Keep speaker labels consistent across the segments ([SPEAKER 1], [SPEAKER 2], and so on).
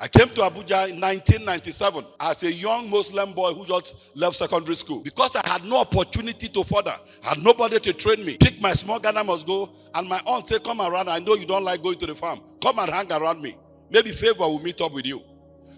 [SPEAKER 1] I came to Abuja in 1997 as a young Muslim boy who just left secondary school. Because I had no opportunity to further, I had nobody to train me. Pick my small Ghana must go, and my aunt said, come around, I know you don't like going to the farm. Come and hang around me. Maybe favor will meet up with you.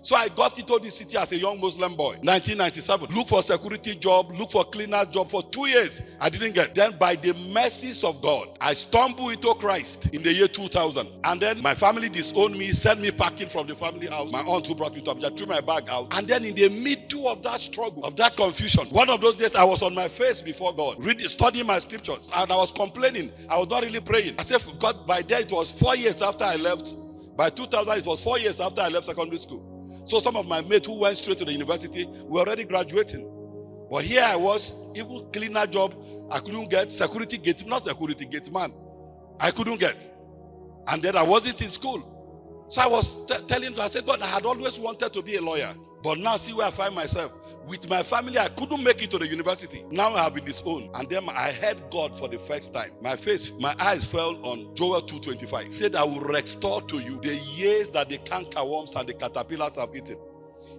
[SPEAKER 1] So I got into this city as a young Muslim boy, 1997. Look for security job, look for cleaner's job for 2 years. I didn't get. Then by the mercies of God, I stumbled into Christ in the year 2000. And then my family disowned me, sent me packing from the family house. My aunt who brought me to Abuja threw my bag out. And then in the middle of that struggle, of that confusion, one of those days I was on my face before God, studying my scriptures. And I was complaining. I was not really praying. I said, God, by then it was 4 years after I left. By 2000, it was 4 years after I left secondary school. So some of my mates who went straight to the university were already graduating. But here I was, even cleaner job, I couldn't get. Security gate, not security gate man, I couldn't get. And then I wasn't in school. So I was telling God, I said, God, I had always wanted to be a lawyer. But now see where I find myself. With my family, I couldn't make it to the university. Now I have been disowned. And then I heard God for the first time. My eyes fell on Joel 2:25. He said, I will restore to you the years that the cankerworms and the caterpillars have eaten.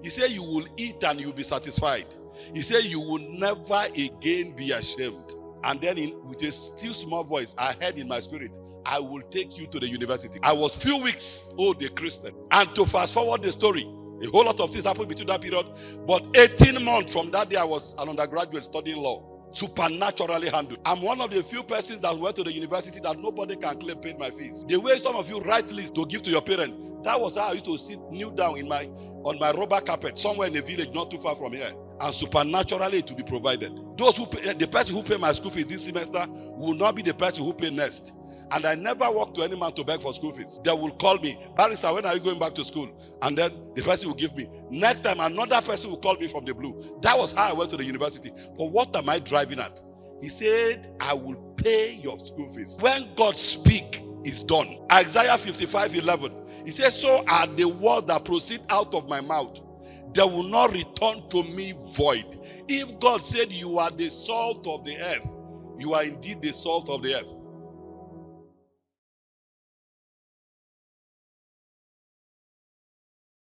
[SPEAKER 1] He said, you will eat and you'll be satisfied. He said, you will never again be ashamed. And then with a still small voice, I heard in my spirit, I will take you to the university. I was few weeks old, a Christian. And to fast forward the story, a whole lot of things happened between that period. But 18 months from that day, I was an undergraduate studying law. Supernaturally handled. I'm one of the few persons that went to the university that nobody can claim paid my fees. The way some of you write lists to give to your parents, that was how I used to sit kneel down on my rubber carpet somewhere in a village not too far from here. And supernaturally to be provided. The person who paid my school fees this semester will not be the person who paid next. And I never walk to any man to beg for school fees. They will call me, Barrister, when are you going back to school? And then the person will give me. Next time, another person will call me from the blue. That was how I went to the university. But what am I driving at? He said, I will pay your school fees. When God speaks, it's done. Isaiah 55:11. He says, so are the words that proceed out of my mouth. They will not return to me void. If God said you are the salt of the earth, you are indeed the salt of the earth.